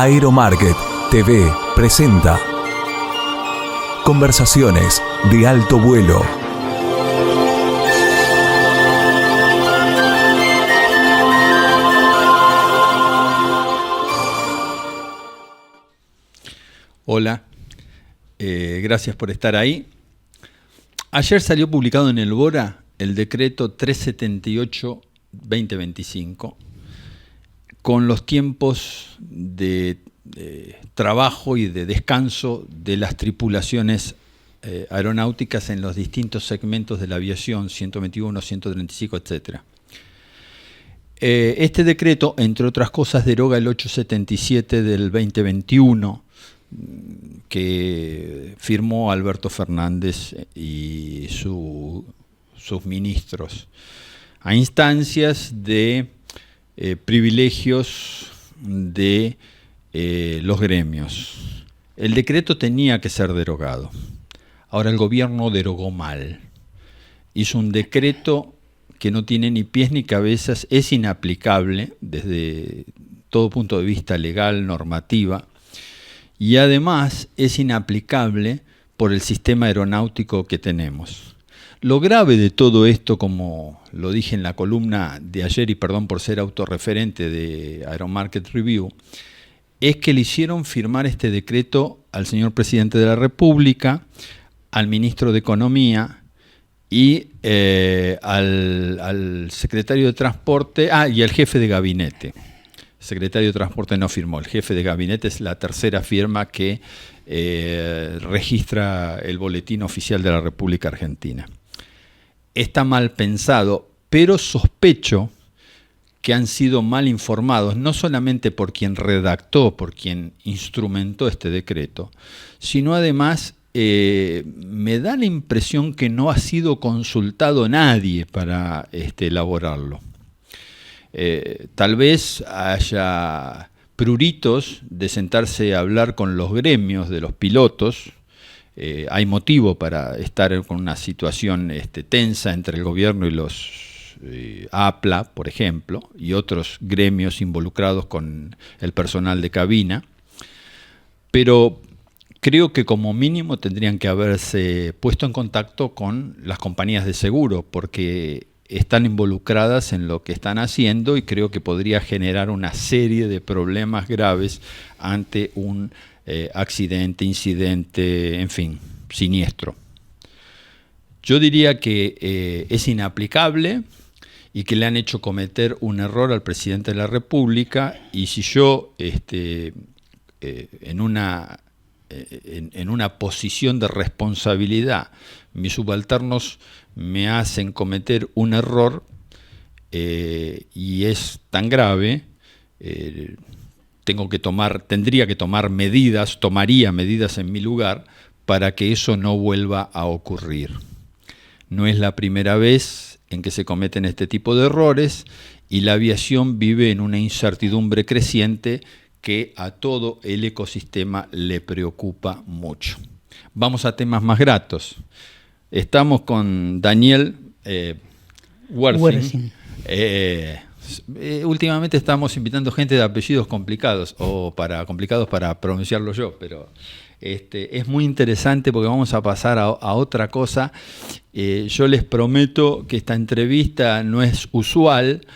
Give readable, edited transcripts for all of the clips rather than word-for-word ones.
Aeromarket TV presenta Conversaciones de alto vuelo. Hola, gracias por estar ahí. Ayer salió publicado en el BORA el decreto 378-2025 con los tiempos de trabajo y de descanso de las tripulaciones aeronáuticas en los distintos segmentos de la aviación, 121, 135, etc. Este decreto, entre otras cosas, deroga el 877 del 2021, que firmó Alberto Fernández y sus ministros, a instancias de privilegios de los gremios. El decreto tenía que ser derogado. Ahora el gobierno derogó mal. Hizo un decreto que no tiene ni pies ni cabezas, es inaplicable desde todo punto de vista legal, normativa, y además es inaplicable por el sistema aeronáutico que tenemos. Lo grave de todo esto, como lo dije en la columna de ayer, y perdón por ser autorreferente de Aeromarket Review, es que le hicieron firmar este decreto al señor presidente de la República, al ministro de Economía y al secretario de Transporte, y al jefe de gabinete. El secretario de Transporte no firmó, el jefe de gabinete es la tercera firma que registra el boletín oficial de la República Argentina. Está mal pensado, pero sospecho que han sido mal informados, no solamente por quien redactó, por quien instrumentó este decreto, sino además me da la impresión que no ha sido consultado nadie para elaborarlo. Tal vez haya pruritos de sentarse a hablar con los gremios de los pilotos. Hay motivo para estar con una situación tensa entre el gobierno y los APLA, por ejemplo, y otros gremios involucrados con el personal de cabina, pero creo que como mínimo tendrían que haberse puesto en contacto con las compañías de seguro, porque están involucradas en lo que están haciendo y creo que podría generar una serie de problemas graves ante un accidente, incidente, en fin, siniestro. Yo diría que es inaplicable y que le han hecho cometer un error al presidente de la República, y si yo en una posición de responsabilidad mis subalternos me hacen cometer un error y es tan grave, tomaría medidas en mi lugar para que eso no vuelva a ocurrir. No es la primera vez en que se cometen este tipo de errores y la aviación vive en una incertidumbre creciente que a todo el ecosistema le preocupa mucho. Vamos a temas más gratos. Estamos con Daniel Werthing. Últimamente estamos invitando gente de apellidos complicados, complicados para pronunciarlo yo, pero es muy interesante porque vamos a pasar a otra cosa. Yo les prometo que esta entrevista no es usual,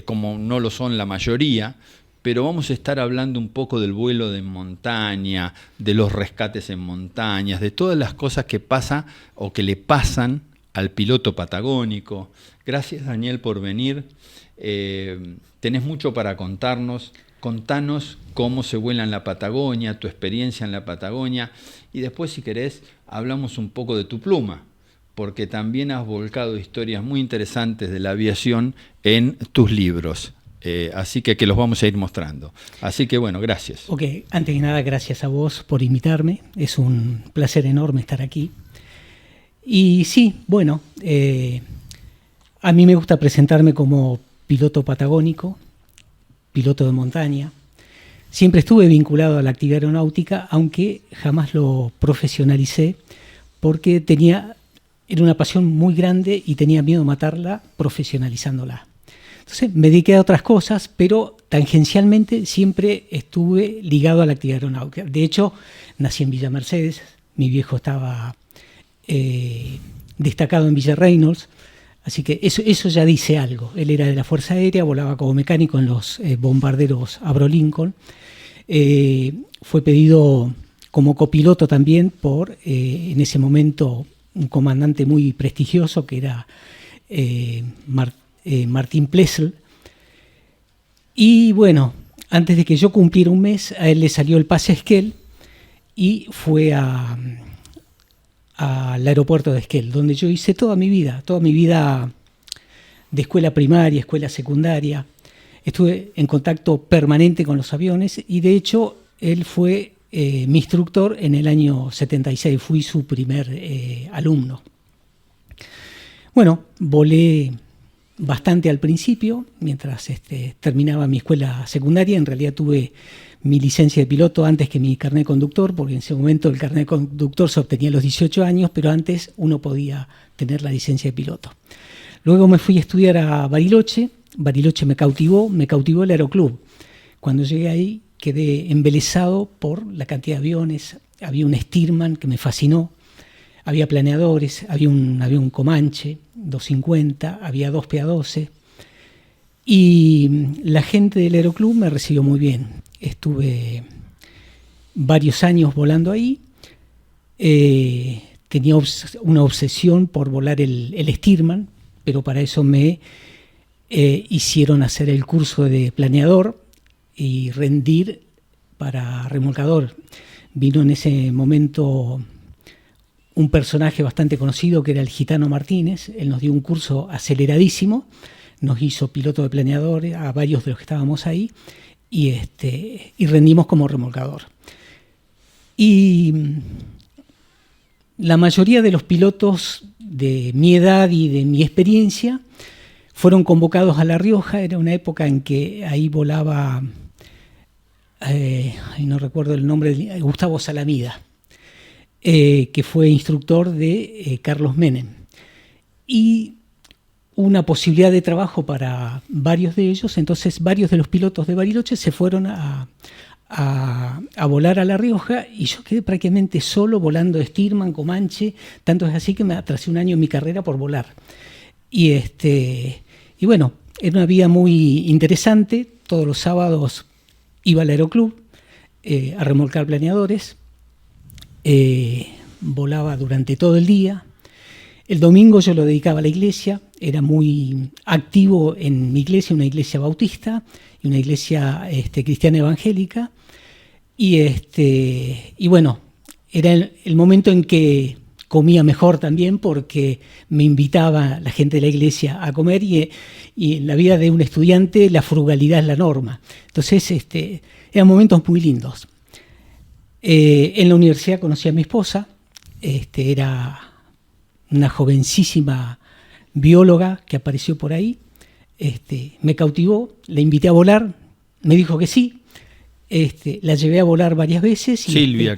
como no lo son la mayoría, pero vamos a estar hablando un poco del vuelo de montaña, de los rescates en montañas, de todas las cosas que pasan o que le pasan al piloto patagónico. Gracias, Daniel, por venir. Tenés mucho para contarnos. Contanos cómo se vuela en la Patagonia, tu experiencia en la Patagonia, y después, si querés, hablamos un poco de tu pluma, porque también has volcado historias muy interesantes de la aviación en tus libros. Así que los vamos a ir mostrando. Así que bueno, gracias. Ok, antes que nada, gracias a vos por invitarme. Es un placer enorme estar aquí. Y sí, bueno, a mí me gusta presentarme como piloto patagónico, piloto de montaña. Siempre estuve vinculado a la actividad aeronáutica, aunque jamás lo profesionalicé, porque era una pasión muy grande y tenía miedo de matarla profesionalizándola. Entonces me dediqué a otras cosas, pero tangencialmente siempre estuve ligado a la actividad aeronáutica. De hecho, nací en Villa Mercedes, mi viejo estaba destacado en Villa Reynolds, así que eso ya dice algo. Él era de la Fuerza Aérea, volaba como mecánico en los bombarderos Avro Lincoln. Fue pedido como copiloto también por, en ese momento, un comandante muy prestigioso que era Martín Plessel. Y bueno, antes de que yo cumpliera un mes, a él le salió el pase a Esquel y fue al aeropuerto de Esquel, donde yo hice toda mi vida de escuela primaria, escuela secundaria. Estuve en contacto permanente con los aviones y de hecho él fue mi instructor en el año 76, fui su primer alumno. Bueno, volé bastante al principio, mientras terminaba mi escuela secundaria. En realidad tuve mi licencia de piloto antes que mi carnet de conductor, porque en ese momento el carnet de conductor se obtenía a los 18 años, pero antes uno podía tener la licencia de piloto. Luego me fui a estudiar a Bariloche. Bariloche me cautivó el aeroclub. Cuando llegué ahí quedé embelesado por la cantidad de aviones. Había un Stearman que me fascinó. Había planeadores, había un avión Comanche 250, había dos PA-12 y la gente del aeroclub me recibió muy bien. Estuve varios años volando ahí. Tenía una obsesión por volar el Stearman, pero para eso me hicieron hacer el curso de planeador y rendir para remolcador. Vino en ese momento un personaje bastante conocido que era el Gitano Martínez. Él nos dio un curso aceleradísimo, nos hizo piloto de planeador a varios de los que estábamos ahí y rendimos como remolcador. Y la mayoría de los pilotos de mi edad y de mi experiencia fueron convocados a La Rioja. Era una época en que ahí volaba, no recuerdo el nombre, Gustavo Salamida, que fue instructor de Carlos Menem. Y una posibilidad de trabajo para varios de ellos, entonces varios de los pilotos de Bariloche se fueron a volar a La Rioja y yo quedé prácticamente solo volando Stearman, Comanche, tanto es así que me atrasé un año en mi carrera por volar. Y bueno, era una vida muy interesante. Todos los sábados iba al aeroclub a remolcar planeadores. Volaba durante todo el día. El domingo yo lo dedicaba a la iglesia, era muy activo en mi iglesia, una iglesia bautista y una iglesia cristiana evangélica. Y bueno, era el momento en que comía mejor también porque me invitaba la gente de la iglesia a comer y en la vida de un estudiante la frugalidad es la norma. Entonces eran momentos muy lindos. En la universidad conocí a mi esposa, era una jovencísima bióloga que apareció por ahí, me cautivó, la invité a volar, me dijo que sí, la llevé a volar varias veces. Y Silvia,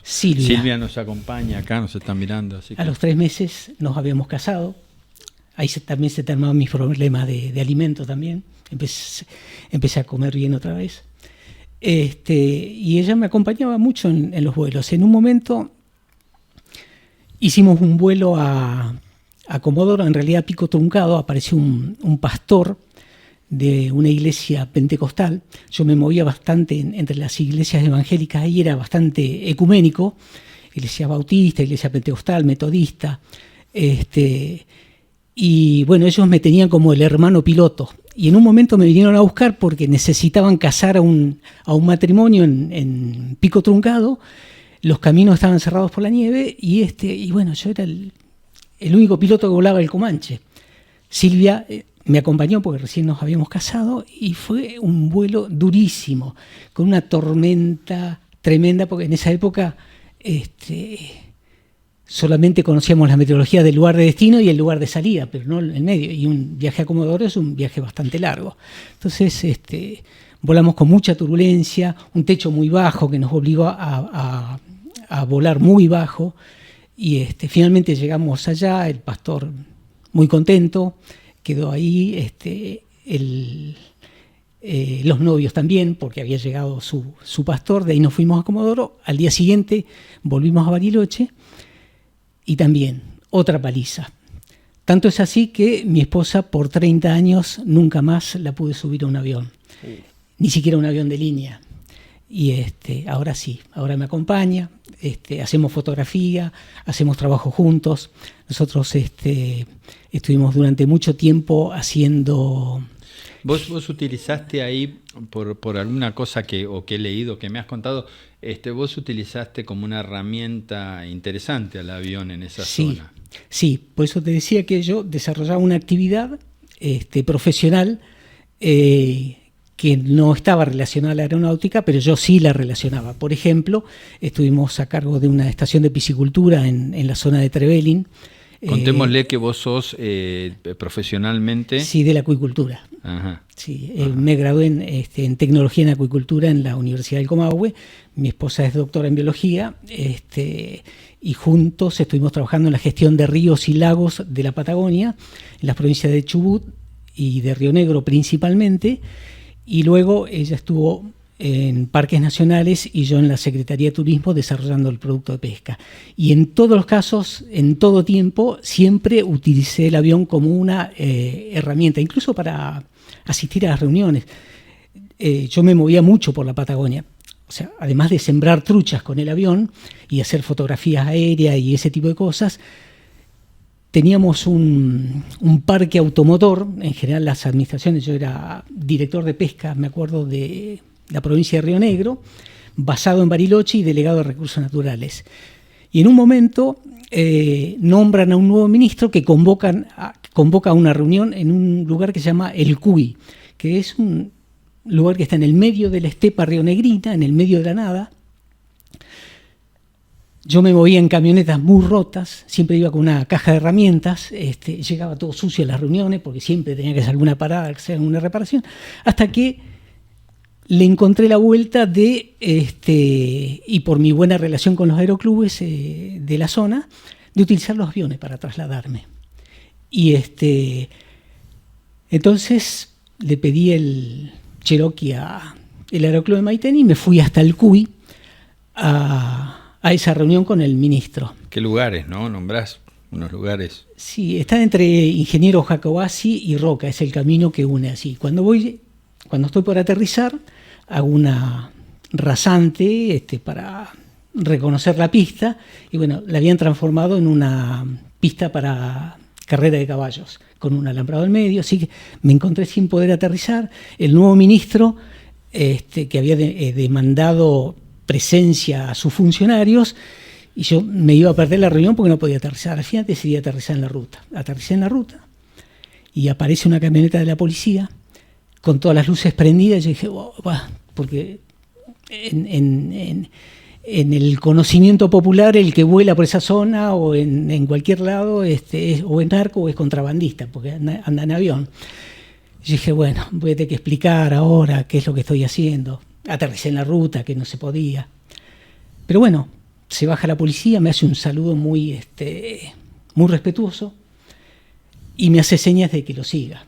Silvia nos acompaña acá, nos está mirando. Así que... A los 3 meses nos habíamos casado, ahí también se terminaron mis problemas de alimento también, empecé a comer bien otra vez. Y ella me acompañaba mucho en los vuelos. En un momento hicimos un vuelo a Comodoro, en realidad a Pico Truncado, apareció un pastor de una iglesia pentecostal. Yo me movía bastante entre las iglesias evangélicas, ahí era bastante ecuménico, iglesia bautista, iglesia pentecostal, metodista. Y bueno, ellos me tenían como el hermano piloto. Y en un momento me vinieron a buscar porque necesitaban casar a un matrimonio en Pico Truncado. Los caminos estaban cerrados por la nieve y bueno, yo era el único piloto que volaba el Comanche. Silvia me acompañó porque recién nos habíamos casado y fue un vuelo durísimo, con una tormenta tremenda, porque en esa época solamente conocíamos la meteorología del lugar de destino y el lugar de salida, pero no el medio. Y un viaje a Comodoro es un viaje bastante largo. Entonces volamos con mucha turbulencia, un techo muy bajo que nos obligó a volar muy bajo. Y finalmente llegamos allá, el pastor muy contento, quedó ahí, los novios también, porque había llegado su pastor. De ahí nos fuimos a Comodoro. Al día siguiente volvimos a Bariloche y también otra paliza. Tanto es así que mi esposa por 30 años nunca más la pude subir a un avión, ni siquiera un avión de línea. Y ahora sí, ahora me acompaña, hacemos fotografía, hacemos trabajo juntos. Nosotros estuvimos durante mucho tiempo haciendo... ¿Vos utilizaste ahí, por alguna cosa que he leído, que me has contado, vos utilizaste como una herramienta interesante al avión en esa zona? Sí, por eso te decía que yo desarrollaba una actividad profesional que no estaba relacionada a la aeronáutica, pero yo sí la relacionaba. Por ejemplo, estuvimos a cargo de una estación de piscicultura en la zona de Trevelin. Contémosle que vos sos profesionalmente... Sí, de la acuicultura. Ajá. Sí, me gradué en tecnología en acuicultura en la Universidad del Comahue. Mi esposa es doctora en biología y juntos estuvimos trabajando en la gestión de ríos y lagos de la Patagonia, en las provincias de Chubut y de Río Negro principalmente. Y luego ella estuvo en parques nacionales y yo en la Secretaría de Turismo desarrollando el producto de pesca. Y en todos los casos, en todo tiempo, siempre utilicé el avión como una herramienta, incluso para asistir a las reuniones. Yo me movía mucho por la Patagonia. O sea, además de sembrar truchas con el avión y hacer fotografías aéreas y ese tipo de cosas, teníamos un parque automotor. En general las administraciones, yo era director de pesca, me acuerdo, de la provincia de Río Negro, basado en Bariloche y delegado de recursos naturales. Y en un momento nombran a un nuevo ministro que convoca a una reunión en un lugar que se llama El Cuy, que es un lugar que está en el medio de la estepa rionegrina, en el medio de la nada. Yo me movía en camionetas muy rotas, siempre iba con una caja de herramientas, llegaba todo sucio a las reuniones porque siempre tenía que hacer alguna parada, hacer alguna reparación, hasta que le encontré la vuelta y por mi buena relación con los aeroclubes de la zona, de utilizar los aviones para trasladarme. Y entonces le pedí el Cherokee al aeroclub de Maitén y me fui hasta el Cuy a esa reunión con el ministro. ¿Qué lugares, no? Nombrás unos lugares. Sí, está entre Ingeniero Jacobasi y Roca, es el camino que une así. Cuando estoy por aterrizar, hago una rasante para reconocer la pista, y bueno, la habían transformado en una pista para carrera de caballos, con un alambrado en medio, así que me encontré sin poder aterrizar. El nuevo ministro, que había demandado presencia a sus funcionarios, y yo me iba a perder la reunión porque no podía aterrizar. Al final decidí aterrizar en la ruta. Aterricé en la ruta y aparece una camioneta de la policía con todas las luces prendidas. Yo dije, porque en el conocimiento popular el que vuela por esa zona o en cualquier lado o es narco o es contrabandista, porque anda en avión. Yo dije, bueno, voy a tener que explicar ahora qué es lo que estoy haciendo. Aterricé en la ruta, que no se podía. Pero bueno, se baja la policía, me hace un saludo muy respetuoso y me hace señas de que lo siga.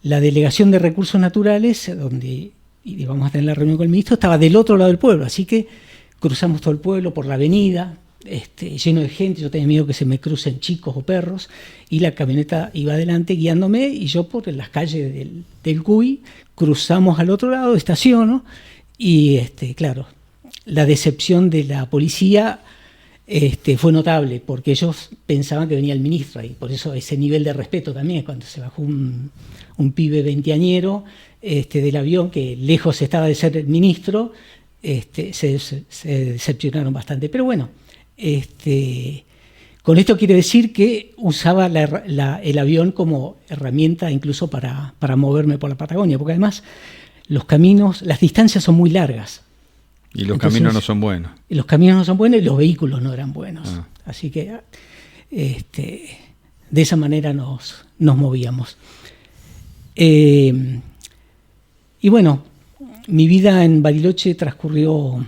La delegación de recursos naturales, donde íbamos a tener la reunión con el ministro, estaba del otro lado del pueblo, así que cruzamos todo el pueblo por la avenida, lleno de gente. Yo tenía miedo que se me crucen chicos o perros, y la camioneta iba adelante guiándome, y yo por las calles del Cuy cruzamos al otro lado, estaciono, y claro, la decepción de la policía fue notable, porque ellos pensaban que venía el ministro ahí, por eso ese nivel de respeto también, cuando se bajó un pibe veinteañero del avión, que lejos estaba de ser el ministro, se decepcionaron bastante. Pero bueno, con esto quiero decir que usaba el avión como herramienta incluso para moverme por la Patagonia, porque además los caminos, las distancias son muy largas. Y los caminos no son buenos. Y los caminos no son buenos y los vehículos no eran buenos. Así que de esa manera nos movíamos. Y bueno, mi vida en Bariloche transcurrió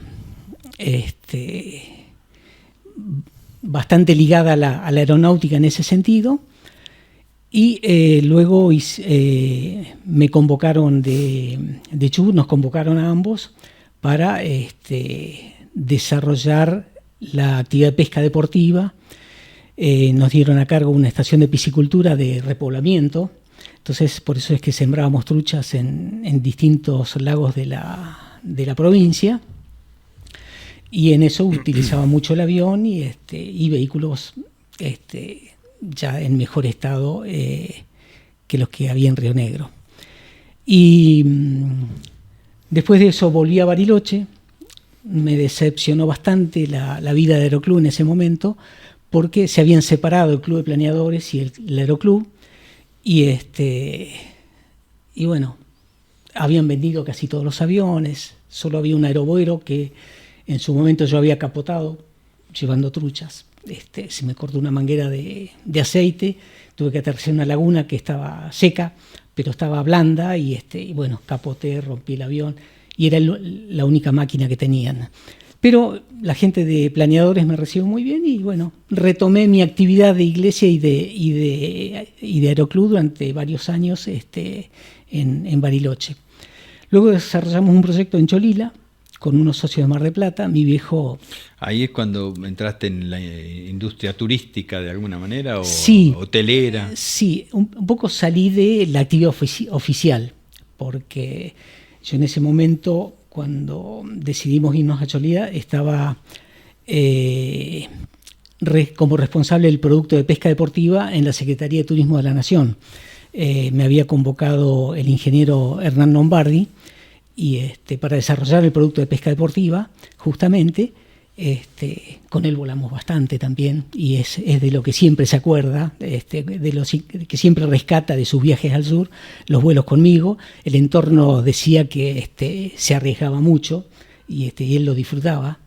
bastante ligada a la aeronáutica en ese sentido. Y luego me convocaron de Chubut, nos convocaron a ambos para desarrollar la actividad de pesca deportiva. Nos dieron a cargo una estación de piscicultura de repoblamiento. Entonces, por eso es que sembrábamos truchas en distintos lagos de la provincia. Y en eso utilizaba mucho el avión y vehículos ya en mejor estado que los que había en Río Negro. Y después de eso volví a Bariloche. Me decepcionó bastante la vida de Aeroclub en ese momento, porque se habían separado el Club de Planeadores y el Aeroclub, y bueno, habían vendido casi todos los aviones. Solo había un aerobuero que en su momento yo había capotado llevando truchas. Se me cortó una manguera de aceite, tuve que aterrizar en una laguna que estaba seca, pero estaba blanda, y bueno, capoté, rompí el avión, y era la única máquina que tenían. Pero la gente de Planeadores me recibió muy bien, y bueno, retomé mi actividad de iglesia y de Aeroclub durante varios años en Bariloche. Luego desarrollamos un proyecto en Cholila con unos socios de Mar del Plata. Mi viejo... ¿Ahí es cuando entraste en la industria turística de alguna manera o sí, hotelera? Sí, un poco salí de la actividad oficial, porque yo en ese momento, cuando decidimos irnos a Cholila, estaba como responsable del producto de pesca deportiva en la Secretaría de Turismo de la Nación. Me había convocado el ingeniero Hernán Lombardi, y para desarrollar el producto de pesca deportiva, justamente, con él volamos bastante también, y es de lo que siempre se acuerda, de lo que siempre rescata de sus viajes al sur, los vuelos conmigo. El entorno decía que se arriesgaba mucho, y él lo disfrutaba.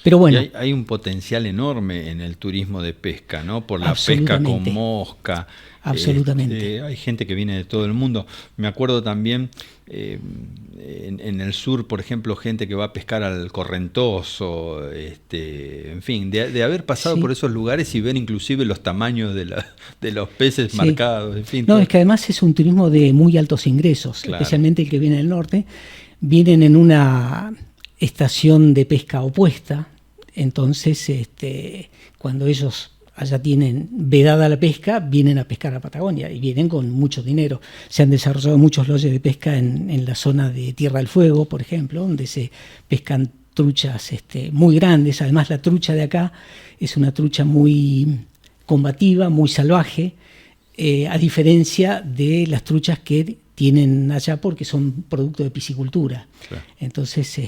Pero bueno, hay un potencial enorme en el turismo de pesca, ¿no? Por la pesca con mosca. Absolutamente. Hay gente que viene de todo el mundo. Me acuerdo también en el sur, por ejemplo, gente que va a pescar al Correntoso, en fin, de haber pasado por esos lugares y ver inclusive los tamaños de los peces marcados. En fin, no, es que además es un turismo de muy altos ingresos, claro. Especialmente el que viene del norte. Vienen en una estación de pesca opuesta, entonces cuando ellos allá tienen vedada la pesca, vienen a pescar a Patagonia, y vienen con mucho dinero. Se han desarrollado muchos lodges de pesca en la zona de Tierra del Fuego, por ejemplo, donde se pescan truchas muy grandes. Además, la trucha de acá es una trucha muy combativa, muy salvaje, a diferencia de las truchas que tienen allá, porque son producto de piscicultura. Claro. Entonces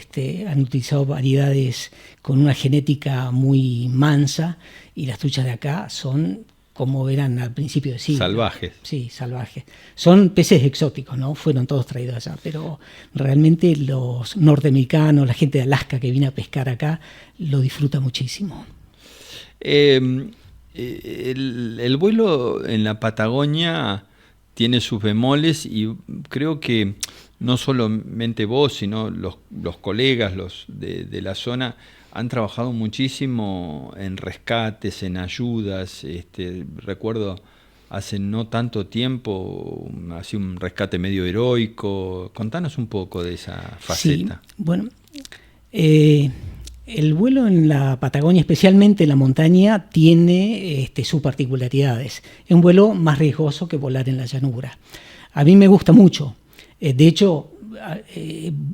han utilizado variedades con una genética muy mansa, y las truchas de acá son como eran al principio del siglo. Salvajes. Sí, salvajes. Son peces exóticos, ¿no? Fueron todos traídos allá, pero realmente los norteamericanos, la gente de Alaska que viene a pescar acá, lo disfruta muchísimo. El vuelo en la Patagonia tiene sus bemoles, y creo que no solamente vos, sino los colegas de la zona han trabajado muchísimo en rescates, en ayudas. Recuerdo hace no tanto tiempo, así un rescate medio heroico. Contanos un poco de esa faceta. Sí, bueno, el vuelo en la Patagonia, especialmente en la montaña, tiene sus particularidades. Es un vuelo más riesgoso que volar en la llanura. A mí me gusta mucho. De hecho,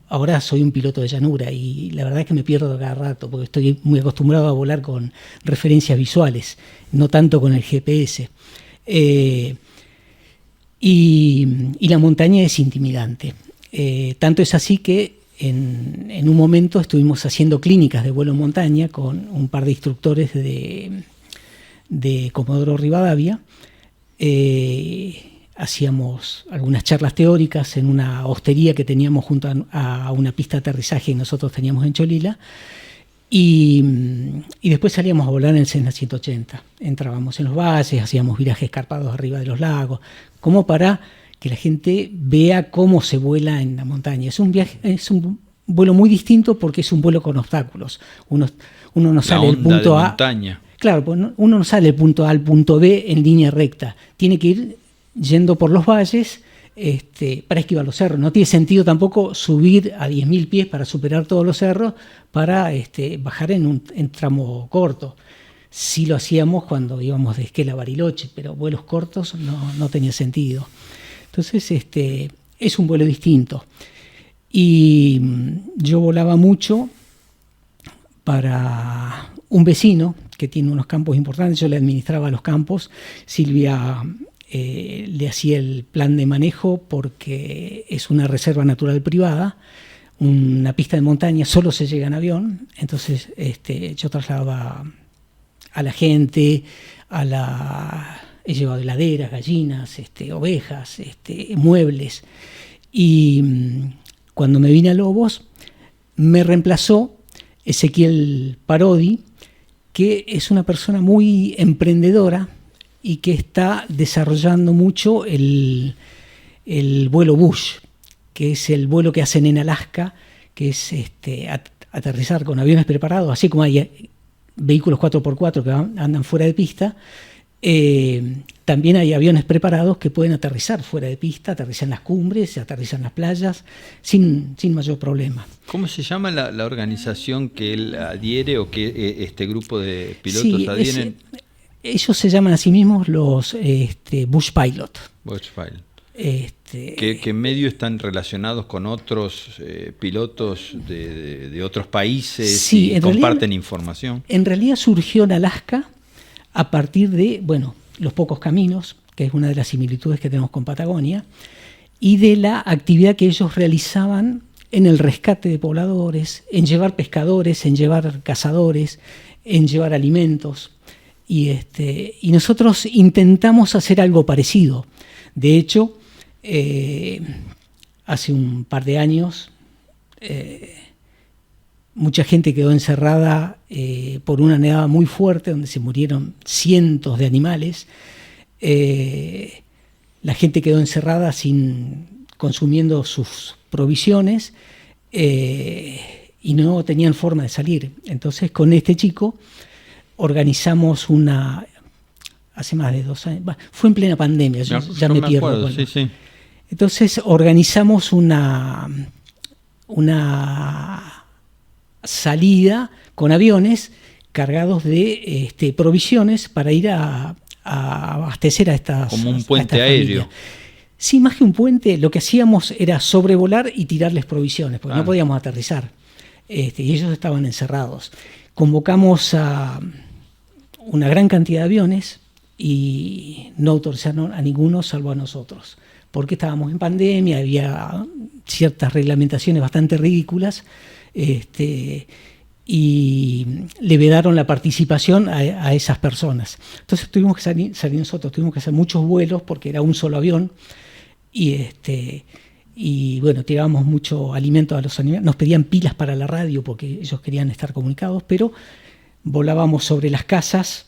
ahora soy un piloto de llanura, y la verdad es que me pierdo cada rato, porque estoy muy acostumbrado a volar con referencias visuales, no tanto con el GPS. Y la montaña es intimidante. Tanto es así que en un momento estuvimos haciendo clínicas de vuelo en montaña con un par de instructores de Comodoro Rivadavia. Hacíamos algunas charlas teóricas en una hostería que teníamos junto a una pista de aterrizaje que nosotros teníamos en Cholila, y después salíamos a volar en el Cessna 180. Entrábamos en los valles, hacíamos virajes escarpados arriba de los lagos, como para que la gente vea cómo se vuela en la montaña. Es un vuelo muy distinto, porque es un vuelo con obstáculos. Uno no sale del punto A. Montaña. Claro, uno no sale del punto A al punto B en línea recta. Tiene que ir yendo por los valles para esquivar los cerros. No tiene sentido tampoco subir a 10.000 pies para superar todos los cerros para bajar en un tramo corto. Sí lo hacíamos cuando íbamos de Esquel a Bariloche, pero vuelos cortos no tenía sentido. Entonces es un vuelo distinto. Y yo volaba mucho para un vecino que tiene unos campos importantes. Yo le administraba los campos. Silvia le hacía el plan de manejo porque es una reserva natural privada, una pista de montaña, solo se llega en avión. Entonces yo trasladaba a la gente, he llevado heladeras, gallinas, ovejas, muebles. Y cuando me vine a Lobos, me reemplazó Ezequiel Parodi, que es una persona muy emprendedora y que está desarrollando mucho el vuelo Bush, que es el vuelo que hacen en Alaska, que es aterrizar con aviones preparados, así como hay vehículos 4x4 que andan fuera de pista. También hay aviones preparados que pueden aterrizar fuera de pista, aterrizan en las cumbres, aterrizan en las playas, sin mayor problema. ¿Cómo se llama la organización que él adhiere o que este grupo de pilotos adhieren? Ellos se llaman a sí mismos los Bush Pilot. Bush Pilot. Que en medio están relacionados con otros pilotos de otros países, sí, y comparten información. En realidad surgió en Alaska a partir de, los pocos caminos, que es una de las similitudes que tenemos con Patagonia, y de la actividad que ellos realizaban en el rescate de pobladores, en llevar pescadores, en llevar cazadores, en llevar alimentos. Y nosotros intentamos hacer algo parecido. De hecho, hace un par de años, mucha gente quedó encerrada por una nevada muy fuerte donde se murieron cientos de animales. La gente quedó encerrada consumiendo sus provisiones y no tenían forma de salir. Entonces con este chico organizamos hace más de 2 años, fue en plena pandemia, ya me pierdo. Acuerdo, sí. Entonces organizamos una salida con aviones cargados de provisiones para ir a abastecer a estas como un puente aéreo. Sí, más que un puente, lo que hacíamos era sobrevolar y tirarles provisiones, porque no podíamos aterrizar. Y ellos estaban encerrados. Convocamos a una gran cantidad de aviones y no autorizaron a ninguno salvo a nosotros, porque estábamos en pandemia, había ciertas reglamentaciones bastante ridículas, y le vedaron la participación a esas personas. Entonces tuvimos que salir nosotros, tuvimos que hacer muchos vuelos porque era un solo avión, y tirábamos mucho alimento a los animales. Nos pedían pilas para la radio porque ellos querían estar comunicados, pero volábamos sobre las casas,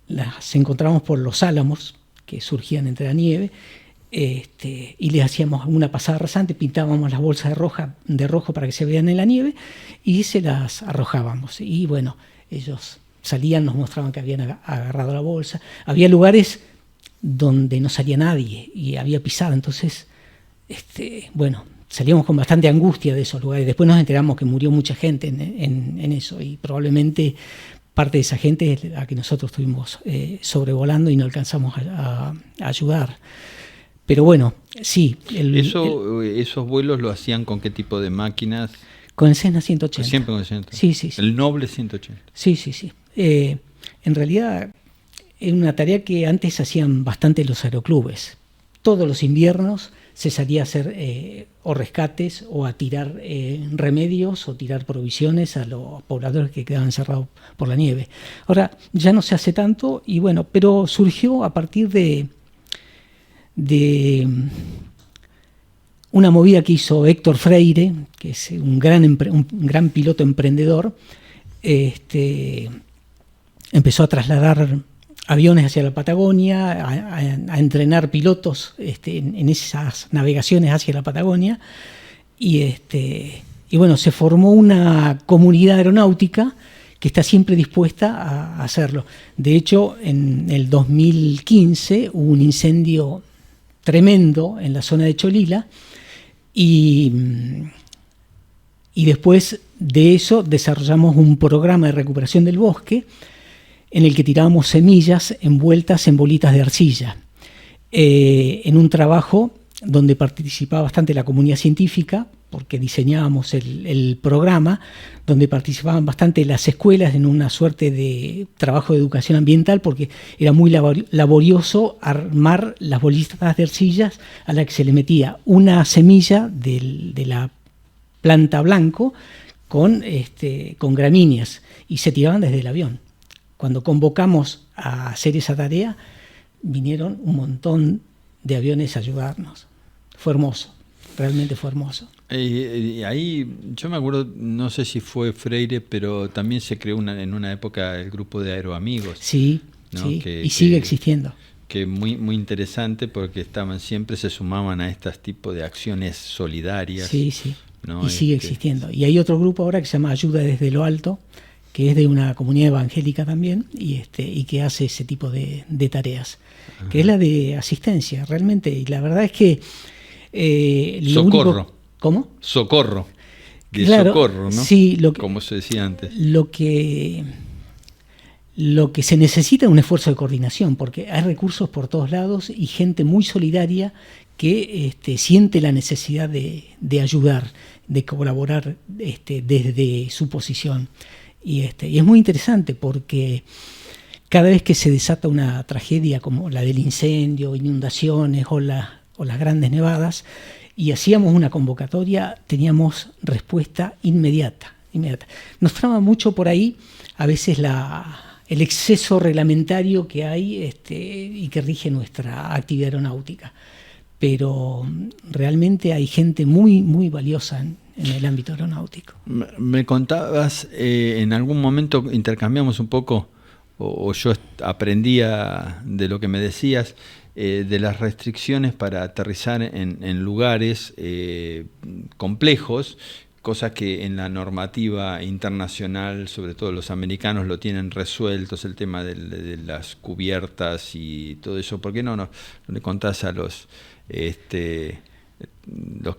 las encontramos por los álamos que surgían entre la nieve, y les hacíamos una pasada rasante, pintábamos las bolsas de rojo para que se vean en la nieve y se las arrojábamos. Y ellos salían, nos mostraban que habían agarrado la bolsa. Había lugares donde no salía nadie y había pisada, entonces salíamos con bastante angustia de esos lugares. Después nos enteramos que murió mucha gente en eso, y probablemente parte de esa gente es la que nosotros estuvimos sobrevolando y no alcanzamos a ayudar. Pero sí. ¿Esos vuelos lo hacían con qué tipo de máquinas? Con el Cessna 180. Siempre con el 180. Sí. El Noble 180. Sí. En realidad era una tarea que antes hacían bastante los aeroclubes. Todos los inviernos se salía a hacer o rescates o a tirar remedios o tirar provisiones a los pobladores que quedaban encerrados por la nieve. Ahora ya no se hace tanto, pero surgió a partir de una movida que hizo Héctor Freire, que es un gran piloto emprendedor. Empezó a trasladar aviones hacia la Patagonia, a entrenar pilotos en esas navegaciones hacia la Patagonia, y se formó una comunidad aeronáutica que está siempre dispuesta a hacerlo. De hecho, en el 2015 hubo un incendio tremendo en la zona de Cholila y después de eso desarrollamos un programa de recuperación del bosque en el que tirábamos semillas envueltas en bolitas de arcilla, en un trabajo donde participaba bastante la comunidad científica, porque diseñábamos el programa, donde participaban bastante las escuelas en una suerte de trabajo de educación ambiental, porque era muy laborioso armar las bolitas de arcillas a las que se le metía una semilla de la planta blanco con gramíneas y se tiraban desde el avión. Cuando convocamos a hacer esa tarea, vinieron un montón de aviones a ayudarnos. Fue hermoso, realmente fue hermoso. Y ahí, yo me acuerdo, no sé si fue Freire, pero también se creó en una época el grupo de Aeroamigos. Sí, ¿no? Sí, y sigue existiendo. Que muy, muy interesante porque siempre se sumaban a estos tipos de acciones solidarias. Sí, sí, ¿no? Y sigue existiendo. Y hay otro grupo ahora que se llama Ayuda desde lo Alto, que es de una comunidad evangélica también, y que hace ese tipo de tareas, ajá, que es la de asistencia, realmente. Y la verdad es que socorro. ¿Cómo? Socorro. Claro, socorro, ¿no? Sí, como se decía antes. Lo que se necesita es un esfuerzo de coordinación, porque hay recursos por todos lados y gente muy solidaria que siente la necesidad de ayudar, de colaborar desde su posición. Y es muy interesante porque cada vez que se desata una tragedia como la del incendio, inundaciones o las grandes nevadas, y hacíamos una convocatoria, teníamos respuesta inmediata. Nos traba mucho por ahí a veces el exceso reglamentario que hay y que rige nuestra actividad aeronáutica. Pero realmente hay gente muy, muy valiosa en el ámbito aeronáutico. Me contabas, en algún momento intercambiamos un poco, o yo aprendía de lo que me decías, de las restricciones para aterrizar en lugares complejos, cosas que en la normativa internacional, sobre todo los americanos, lo tienen resueltos, el tema de las cubiertas y todo eso. ¿Por qué no le contás a los que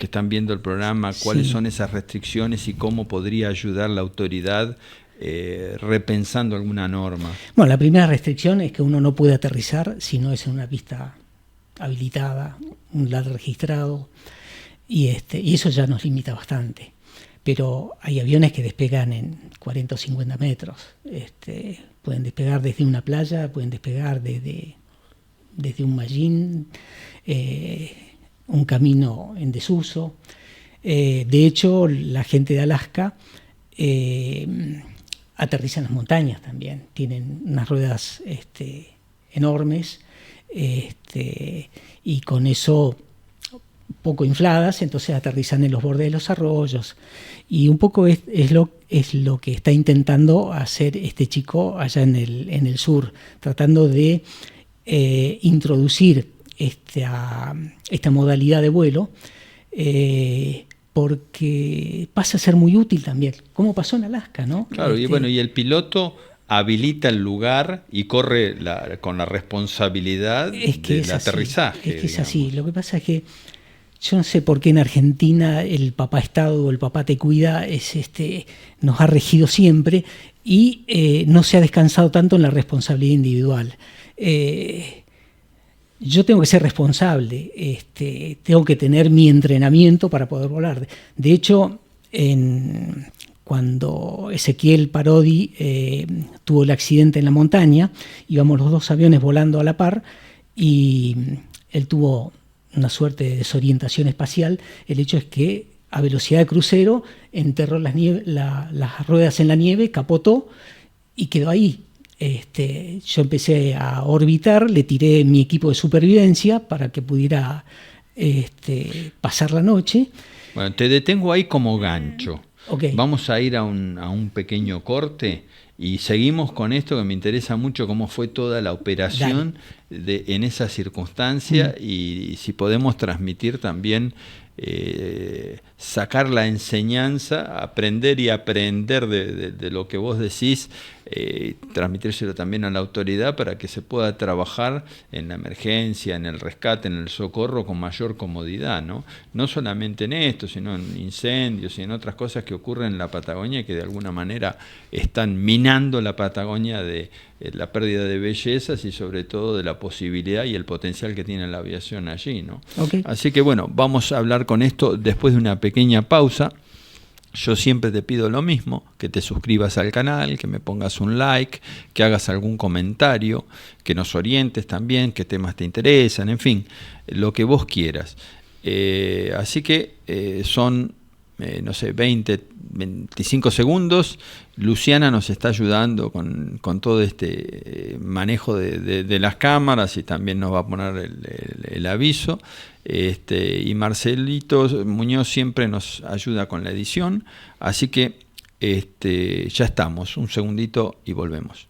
están viendo el programa cuáles son esas restricciones y cómo podría ayudar la autoridad repensando alguna norma? Bueno, la primera restricción es que uno no puede aterrizar si no es en una pista habilitada, un LAD registrado, y eso ya nos limita bastante. Pero hay aviones que despegan en 40 o 50 metros. Pueden despegar desde una playa, pueden despegar desde un mallín, un camino en desuso. De hecho, la gente de Alaska aterriza en las montañas también. Tienen unas ruedas enormes y con eso poco infladas, entonces aterrizan en los bordes de los arroyos. Y un poco es lo que está intentando hacer este chico allá en el sur, tratando de introducir esta modalidad de vuelo, porque pasa a ser muy útil también, como pasó en Alaska, ¿no? Claro, y bueno, y el piloto habilita el lugar y corre con la responsabilidad del aterrizaje. Es que es así. Lo que pasa es que yo no sé por qué en Argentina el papá Estado o el papá te cuida nos ha regido siempre y no se ha descansado tanto en la responsabilidad individual. Yo tengo que ser responsable, tengo que tener mi entrenamiento para poder volar. De hecho, cuando Ezequiel Parodi tuvo el accidente en la montaña, íbamos los dos aviones volando a la par y él tuvo una suerte de desorientación espacial. El hecho es que a velocidad de crucero enterró las ruedas en la nieve, capotó y quedó ahí. Yo empecé a orbitar, le tiré mi equipo de supervivencia para que pudiera pasar la noche. Bueno, te detengo ahí como gancho. Okay. Vamos a ir a un pequeño corte y seguimos con esto que me interesa mucho, cómo fue toda la operación en esa circunstancia y si podemos transmitir también sacar la enseñanza, aprender y aprender de lo que vos decís, transmitírselo también a la autoridad para que se pueda trabajar en la emergencia, en el rescate, en el socorro con mayor comodidad, ¿no? No solamente en esto, sino en incendios y en otras cosas que ocurren en la Patagonia que de alguna manera están minando la Patagonia de la pérdida de bellezas y sobre todo de la posibilidad y el potencial que tiene la aviación allí, ¿no? Okay. Así que bueno, vamos a hablar con esto después de una pequeña pausa. Yo siempre te pido lo mismo, que te suscribas al canal, que me pongas un like, que hagas algún comentario, que nos orientes también, qué temas te interesan, en fin, lo que vos quieras. Así que son, no sé, 20, 25 segundos. Luciana nos está ayudando con todo este manejo de las cámaras y también nos va a poner el aviso. Y Marcelito Muñoz siempre nos ayuda con la edición. Así que ya estamos. Un segundito y volvemos.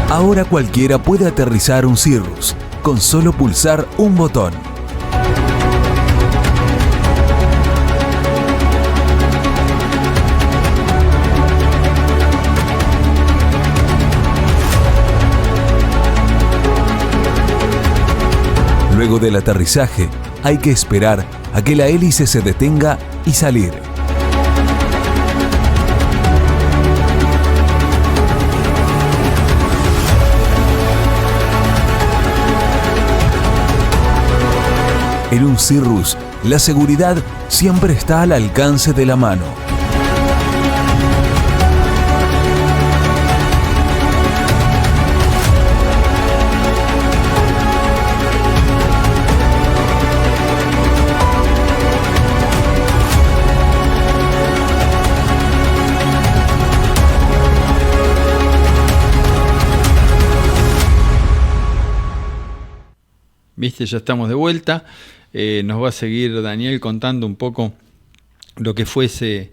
Ahora cualquiera puede aterrizar un Cirrus con solo pulsar un botón. Luego del aterrizaje, hay que esperar a que la hélice se detenga y salir. En un Cirrus, la seguridad siempre está al alcance de la mano. Viste, ya estamos de vuelta. Nos va a seguir Daniel contando un poco lo que fue ese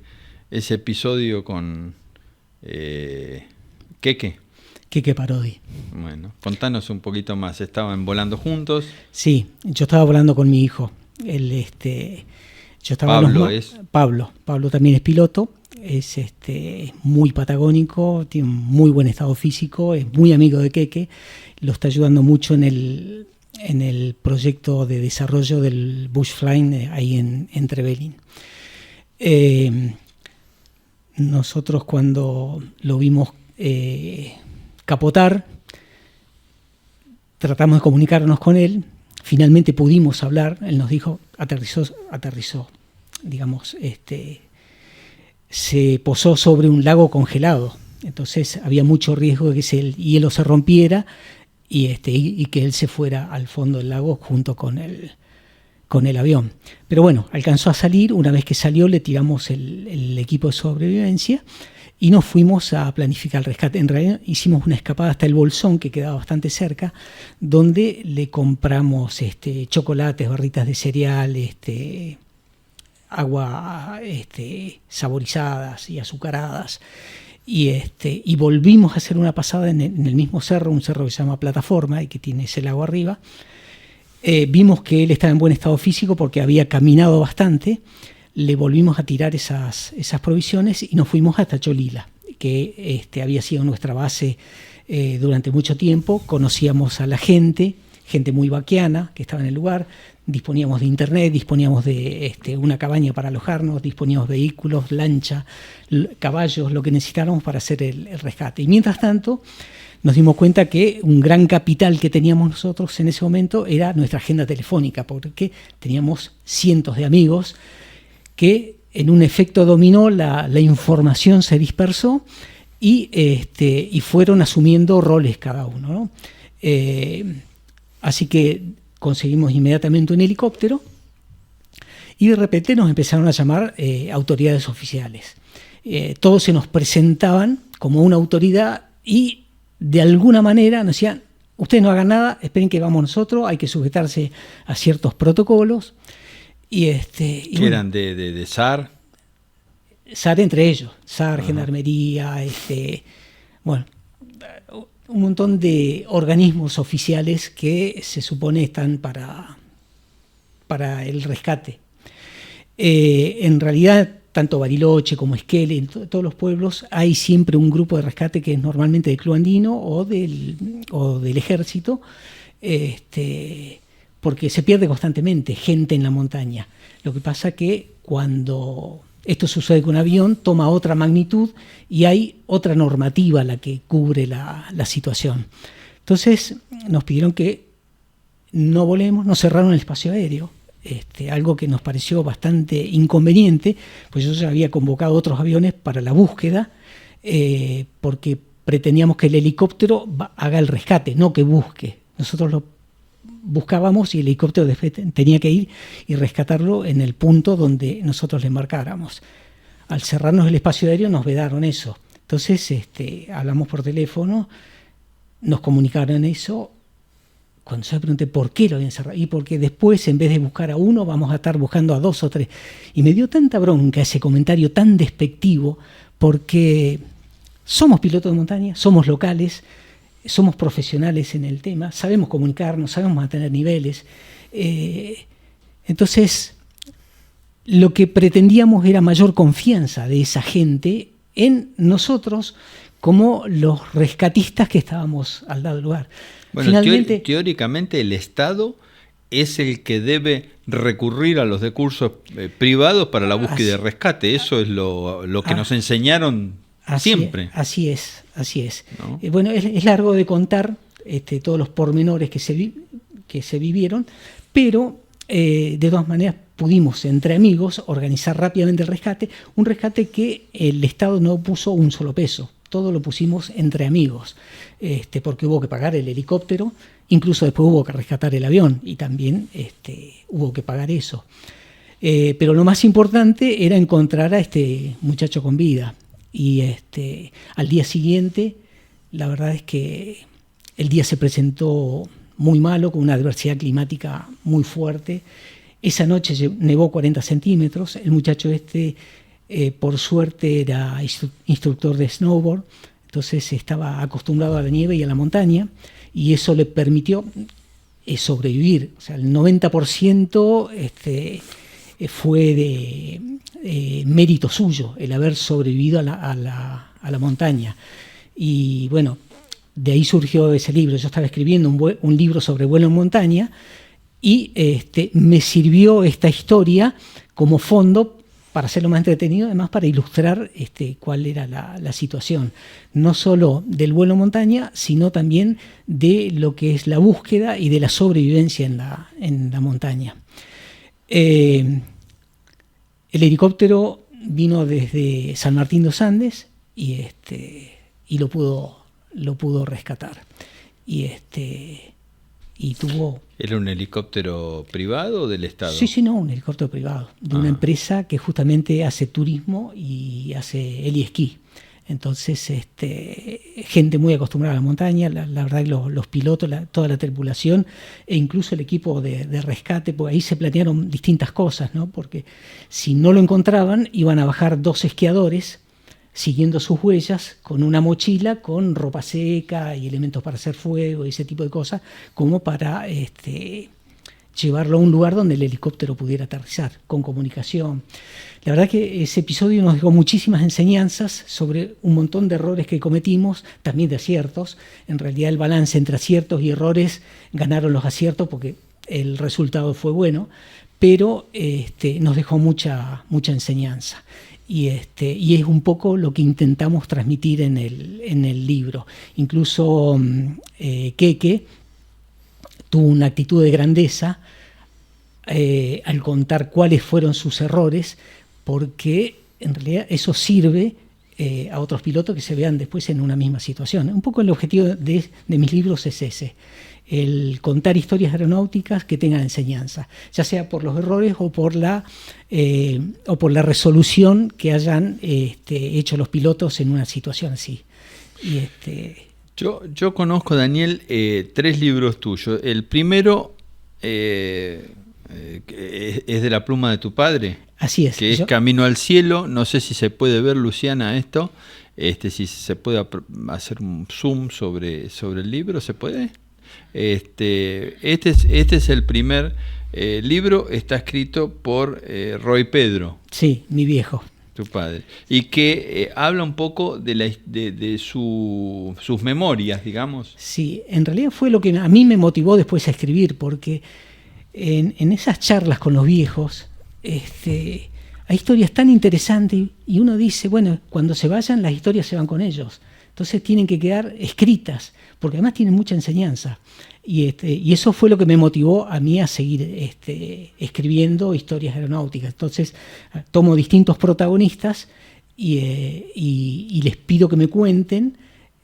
episodio con Keke. Keke Parodi. Bueno, contanos un poquito más. ¿Estaban volando juntos? Sí, yo estaba volando con mi hijo. Yo estaba Pablo también es piloto. Es muy patagónico, tiene un muy buen estado físico, es muy amigo de Keke. Lo está ayudando mucho en el proyecto de desarrollo del Bush Flying ahí en Trevelin. Nosotros cuando lo vimos capotar, tratamos de comunicarnos con él, finalmente pudimos hablar, él nos dijo, aterrizó, digamos, se posó sobre un lago congelado, entonces había mucho riesgo de que el hielo se rompiera y que él se fuera al fondo del lago junto con el avión. Pero bueno, alcanzó a salir. Una vez que salió, le tiramos el equipo de sobrevivencia y nos fuimos a planificar el rescate. En realidad hicimos una escapada hasta el Bolsón, que quedaba bastante cerca, donde le compramos chocolates, barritas de cereal, agua saborizadas y azucaradas. Y volvimos a hacer una pasada en el mismo cerro, un cerro que se llama Plataforma y que tiene ese lago arriba. Vimos que él estaba en buen estado físico porque había caminado bastante. Le volvimos a tirar esas provisiones y nos fuimos hasta Cholila, que había sido nuestra base durante mucho tiempo. Conocíamos a la gente muy vaquiana que estaba en el lugar. Disponíamos de internet, disponíamos de una cabaña para alojarnos, disponíamos de vehículos, lancha, caballos, lo que necesitáramos para hacer el rescate. Y mientras tanto nos dimos cuenta que un gran capital que teníamos nosotros en ese momento era nuestra agenda telefónica, porque teníamos cientos de amigos que en un efecto dominó la información se dispersó y fueron asumiendo roles cada uno, ¿no? Así que conseguimos inmediatamente un helicóptero y de repente nos empezaron a llamar autoridades oficiales. Todos se nos presentaban como una autoridad y de alguna manera nos decían: ustedes no hagan nada, esperen que vamos nosotros, hay que sujetarse a ciertos protocolos. ¿Qué eran de SAR? SAR entre ellos, SAR, Gendarmería, bueno, un montón de organismos oficiales que se supone están para el rescate. En realidad, tanto Bariloche como Esquel, en todos los pueblos, hay siempre un grupo de rescate que es normalmente del Club Andino o del Ejército, porque se pierde constantemente gente en la montaña. Lo que pasa que cuando esto sucede con un avión, toma otra magnitud y hay otra normativa la que cubre la situación. Entonces nos pidieron que no volemos, nos cerraron el espacio aéreo. Algo que nos pareció bastante inconveniente, pues yo ya había convocado otros aviones para la búsqueda, porque pretendíamos que el helicóptero haga el rescate, no que busque. Nosotros lo buscábamos y el helicóptero después tenía que ir y rescatarlo en el punto donde nosotros le marcáramos. Al cerrarnos el espacio aéreo nos vedaron eso. Entonces hablamos por teléfono, nos comunicaron eso. Cuando yo le pregunté por qué lo habían cerrado, y porque después, en vez de buscar a uno, vamos a estar buscando a 2 o 3. Y me dio tanta bronca ese comentario tan despectivo, porque somos pilotos de montaña, somos locales, somos profesionales en el tema, sabemos comunicarnos, sabemos mantener niveles. Entonces, lo que pretendíamos era mayor confianza de esa gente en nosotros como los rescatistas que estábamos al lado del lugar. Bueno, finalmente, teóricamente el Estado es el que debe recurrir a los recursos privados para la búsqueda y rescate. Eso es lo que nos enseñaron siempre. Así es. ¿No? Bueno, es largo de contar todos los pormenores que se vivieron, pero de todas maneras pudimos, entre amigos, organizar rápidamente el rescate. Un rescate que el Estado no puso un solo peso. Todo lo pusimos entre amigos, porque hubo que pagar el helicóptero, incluso después hubo que rescatar el avión y también hubo que pagar eso. Pero lo más importante era encontrar a este muchacho con vida. Y al día siguiente, la verdad es que el día se presentó muy malo, con una adversidad climática muy fuerte. Esa noche nevó 40 centímetros, el muchacho por suerte era instructor de snowboard, entonces estaba acostumbrado a la nieve y a la montaña, y eso le permitió sobrevivir. O sea, el 90% fue de mérito suyo, el haber sobrevivido a la montaña. Y bueno, de ahí surgió ese libro. Yo estaba escribiendo un libro sobre vuelo en montaña, y me sirvió esta historia como fondo para hacerlo más entretenido, además para ilustrar cuál era la situación, no solo del vuelo en montaña, sino también de lo que es la búsqueda y de la sobrevivencia en la montaña. El helicóptero vino desde San Martín de los Andes y lo pudo rescatar. Y tuvo... ¿Era un helicóptero privado o del Estado? Sí, no, un helicóptero privado, de una empresa que justamente hace turismo y hace heli-esquí. Entonces, gente muy acostumbrada a la montaña, la verdad que los pilotos, toda la tripulación e incluso el equipo de rescate, pues ahí se planearon distintas cosas, ¿no? Porque si no lo encontraban, iban a bajar 2 esquiadores siguiendo sus huellas con una mochila con ropa seca y elementos para hacer fuego y ese tipo de cosas, como para llevarlo a un lugar donde el helicóptero pudiera aterrizar, con comunicación. La verdad que ese episodio nos dejó muchísimas enseñanzas sobre un montón de errores que cometimos, también de aciertos. En realidad el balance entre aciertos y errores, ganaron los aciertos porque el resultado fue bueno, pero nos dejó mucha enseñanza. Y es un poco lo que intentamos transmitir en el libro. Incluso Keke tuvo una actitud de grandeza al contar cuáles fueron sus errores, porque en realidad eso sirve a otros pilotos que se vean después en una misma situación. Un poco el objetivo de mis libros es ese, el contar historias aeronáuticas que tengan enseñanza, ya sea por los errores o por la resolución que hayan hecho los pilotos en una situación así. Yo conozco, Daniel, 3 libros tuyos. El primero es de la pluma de tu padre. Así es. Que es Camino al Cielo. No sé si se puede ver, Luciana, esto. Si se puede hacer un zoom sobre el libro, ¿se puede? Este es el primer libro. Está escrito por Roy Pedro. Sí, mi viejo. Tu padre. Y que habla un poco de sus memorias, digamos. Sí, en realidad fue lo que a mí me motivó después a escribir, porque en esas charlas con los viejos hay historias tan interesantes y uno dice, bueno, cuando se vayan las historias se van con ellos. Entonces tienen que quedar escritas, porque además tienen mucha enseñanza. Y eso fue lo que me motivó a mí a seguir escribiendo historias aeronáuticas. Entonces tomo distintos protagonistas y les pido que me cuenten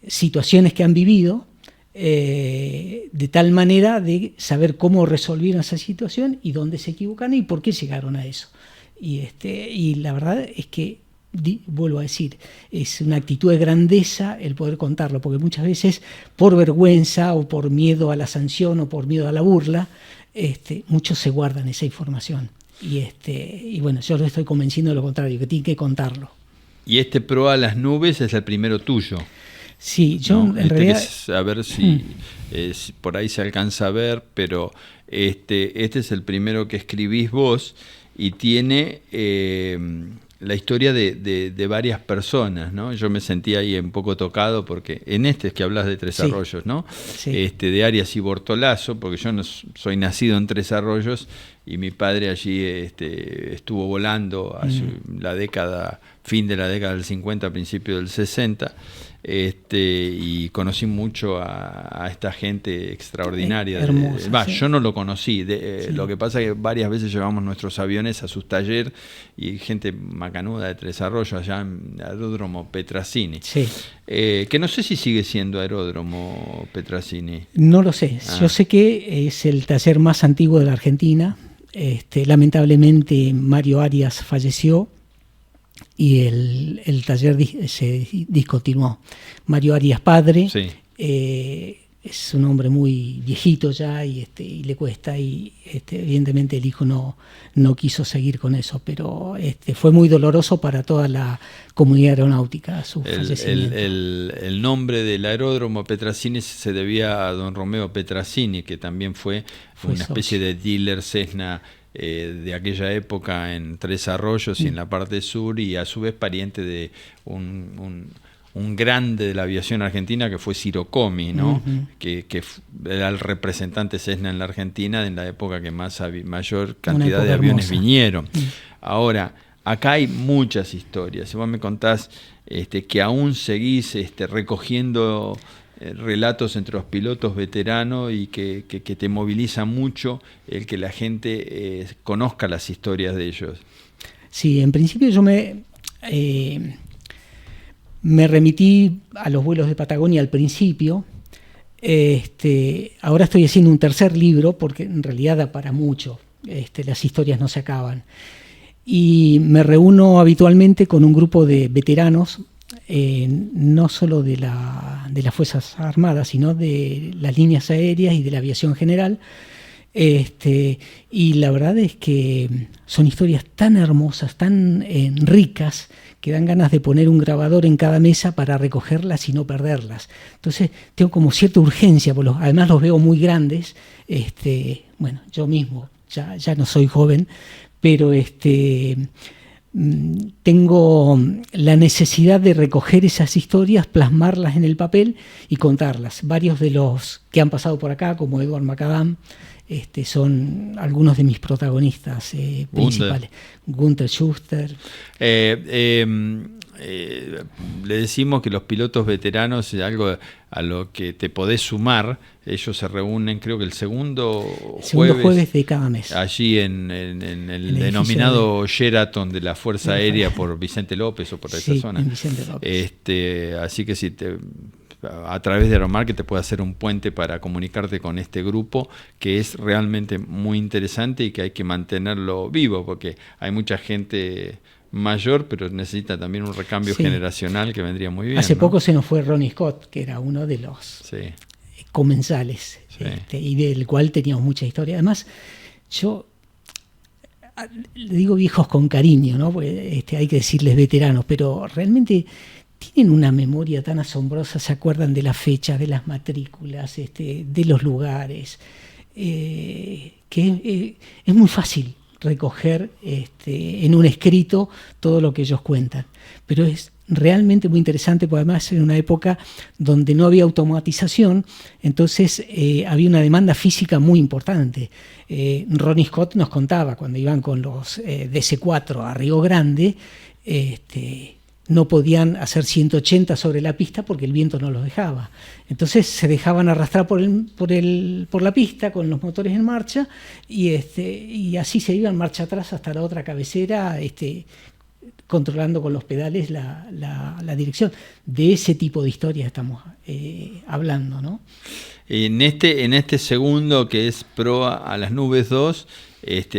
situaciones que han vivido, de tal manera de saber cómo resolvieron esa situación y dónde se equivocaron y por qué llegaron a eso. Y la verdad es que, vuelvo a decir, es una actitud de grandeza el poder contarlo, porque muchas veces por vergüenza o por miedo a la sanción o por miedo a la burla, muchos se guardan esa información. Y bueno, yo lo estoy convenciendo de lo contrario, que tienen que contarlo. Y Proa a las nubes es el primero tuyo. Sí, yo en realidad... A ver si por ahí se alcanza a ver, pero este es el primero que escribís vos y tiene la historia de varias personas, ¿no? Yo me sentí ahí un poco tocado porque en es que hablas de Tres Arroyos, ¿no? Sí. De Arias y Bortolazo, porque yo no soy nacido en Tres Arroyos y mi padre allí estuvo volando hace fin de la década del 50, principio del 60, y conocí mucho a esta gente extraordinaria. Hermosa, sí. Yo no lo conocí, sí. Lo que pasa es que varias veces llevamos nuestros aviones a sus talleres y gente macanuda de Tres Arroyos, allá en Aeródromo Petrasini. Sí. Que no sé si sigue siendo Aeródromo Petrasini. No lo sé, yo sé que es el taller más antiguo de la Argentina. Lamentablemente Mario Arias falleció y el taller se discontinuó. Mario Arias padre, sí. Es un hombre muy viejito ya y le cuesta, y evidentemente el hijo no quiso seguir con eso, pero fue muy doloroso para toda la comunidad aeronáutica su fallecimiento. El nombre del aeródromo Petrasini se debía a don Romeo Petrasini, que también fue una especie de dealer Cessna de aquella época en Tres Arroyos y en la parte sur, y a su vez pariente de un grande de la aviación argentina que fue Ciro Comi, ¿no? Uh-huh. que era el representante Cessna en la Argentina en la época que mayor cantidad de aviones hermosa. Vinieron. Uh-huh. Ahora, acá hay muchas historias. Si vos me contás que aún seguís recogiendo relatos entre los pilotos veteranos y que te moviliza mucho el que la gente conozca las historias de ellos. Sí, en principio yo me remití a los vuelos de Patagonia al principio. Ahora estoy haciendo un tercer libro porque en realidad da para mucho. Las historias no se acaban. Y me reúno habitualmente con un grupo de veteranos, no solo de las Fuerzas Armadas, sino de las líneas aéreas y de la aviación general. Y la verdad es que son historias tan hermosas, tan ricas, que dan ganas de poner un grabador en cada mesa para recogerlas y no perderlas. Entonces tengo como cierta urgencia, porque además los veo muy grandes. Bueno, yo mismo ya no soy joven, pero tengo la necesidad de recoger esas historias, plasmarlas en el papel y contarlas. Varios de los que han pasado por acá, como Edward Macadam, son algunos de mis protagonistas principales. Gunther Schuster. le decimos que los pilotos veteranos es algo a lo que te podés sumar. Ellos se reúnen, creo que el segundo jueves de cada mes. Allí en el denominado Sheraton de la Fuerza Aérea por Vicente López o por esa zona. En Vicente López. Así que si a través de Aeromarket te puede hacer un puente para comunicarte con este grupo, que es realmente muy interesante y que hay que mantenerlo vivo, porque hay mucha gente mayor, pero necesita también un recambio generacional que vendría muy bien. Hace poco se nos fue Ronnie Scott, que era uno de los comensales, y del cual teníamos mucha historia. Además, yo le digo viejos con cariño, ¿no? Porque hay que decirles veteranos, pero realmente tienen una memoria tan asombrosa, se acuerdan de las fechas, de las matrículas, de los lugares, que es muy fácil recoger en un escrito todo lo que ellos cuentan. Pero es realmente muy interesante, porque además en una época donde no había automatización, entonces había una demanda física muy importante. Ronnie Scott nos contaba, cuando iban con los DC-4 a Río Grande, no podían hacer 180 sobre la pista porque el viento no los dejaba. Entonces se dejaban arrastrar por la pista con los motores en marcha y así se iban marcha atrás hasta la otra cabecera, controlando con los pedales la dirección. De ese tipo de historias estamos hablando, ¿no? En este segundo, que es Proa a las Nubes 2,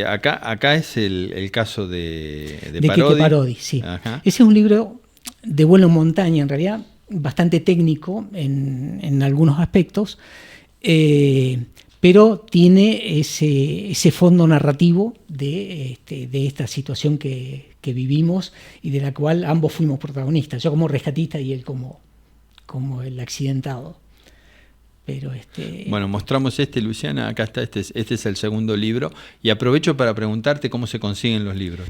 acá es el caso de Parodi. Keke Parodi, sí. Ajá. Ese es un libro de vuelo en montaña, en realidad bastante técnico en algunos aspectos, pero tiene ese fondo narrativo de esta situación que vivimos y de la cual ambos fuimos protagonistas, yo como rescatista y él como el accidentado. Pero Bueno, mostramos Luciana, acá está, este es el segundo libro, y aprovecho para preguntarte cómo se consiguen los libros.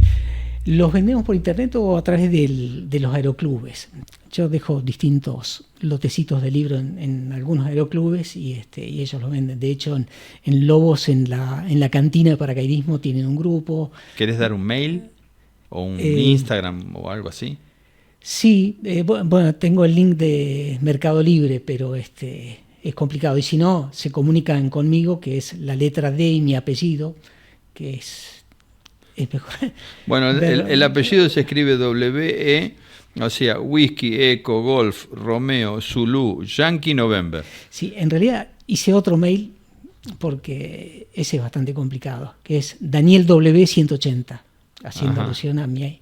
Los vendemos por internet o a través de los aeroclubes. Yo dejo distintos lotecitos de libros en algunos aeroclubes y ellos los venden. De hecho, en Lobos, en la cantina de paracaidismo, tienen un grupo. ¿Querés dar un mail o un Instagram o algo así? Sí, bueno, tengo el link de Mercado Libre, pero es complicado. Y si no, se comunican conmigo, que es la letra D y mi apellido, que es mejor. Bueno, el apellido se escribe W-E, o sea, Whisky, Eco, Golf, Romeo, Zulu, Yankee, November. Sí, en realidad hice otro mail porque ese es bastante complicado, que es DanielW180, haciendo alusión a mi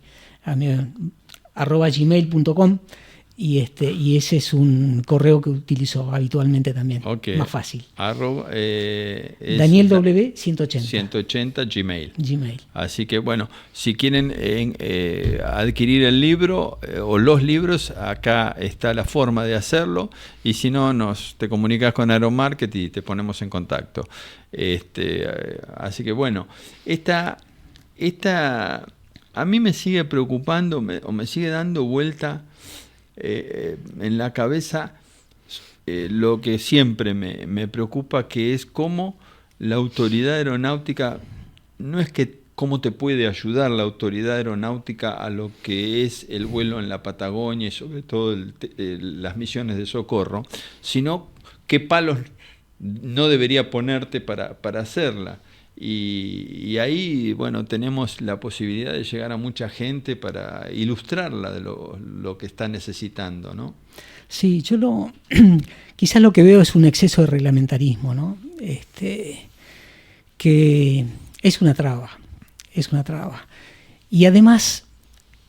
@gmail.com. Y ese es un correo que utilizo habitualmente también, más fácil. Daniel W 180 Gmail. Gmail. Así que bueno, si quieren adquirir el libro o los libros, acá está la forma de hacerlo, y si no, te comunicas con Aeromarket y te ponemos en contacto. Así que bueno, esta a mí me sigue preocupando o me sigue dando vuelta en la cabeza lo que siempre me preocupa, que es cómo la autoridad aeronáutica, no es que cómo te puede ayudar la autoridad aeronáutica a lo que es el vuelo en la Patagonia y sobre todo las misiones de socorro, sino qué palos no debería ponerte para hacerla. Y ahí, bueno, tenemos la posibilidad de llegar a mucha gente para ilustrarla de lo que está necesitando, ¿no? Sí, yo quizás lo que veo es un exceso de reglamentarismo, ¿no? Que es una traba. Y además,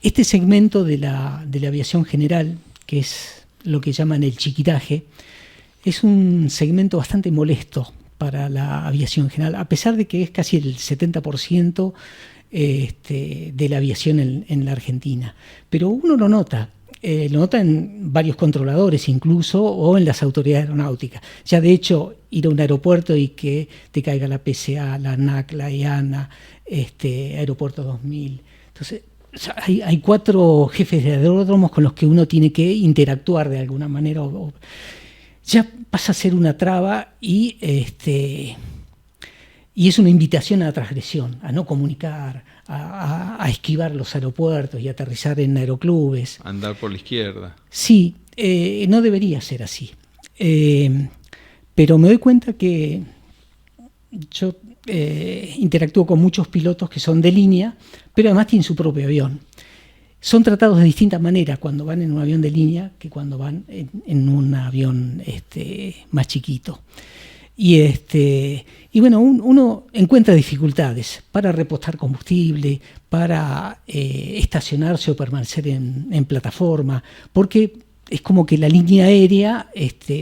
este segmento de la aviación general, que es lo que llaman el chiquitaje, es un segmento bastante molesto para la aviación general, a pesar de que es casi el 70% de la aviación en la Argentina. Pero uno lo nota en varios controladores incluso, o en las autoridades aeronáuticas. Ya de hecho, ir a un aeropuerto y que te caiga la PCA, la ANAC, la IANA, Aeropuerto 2000. Entonces, hay 4 jefes de aeródromos con los que uno tiene que interactuar de alguna manera. Ya pasa a ser una traba y y es una invitación a la transgresión, a no comunicar, a esquivar los aeropuertos y aterrizar en aeroclubes. Andar por la izquierda. Sí, no debería ser así. Pero me doy cuenta que yo interactúo con muchos pilotos que son de línea, pero además tienen su propio avión. Son tratados de distinta manera cuando van en un avión de línea que cuando van en un avión más chiquito. Y bueno, uno encuentra dificultades para repostar combustible, para estacionarse o permanecer en plataforma, porque es como que la línea aérea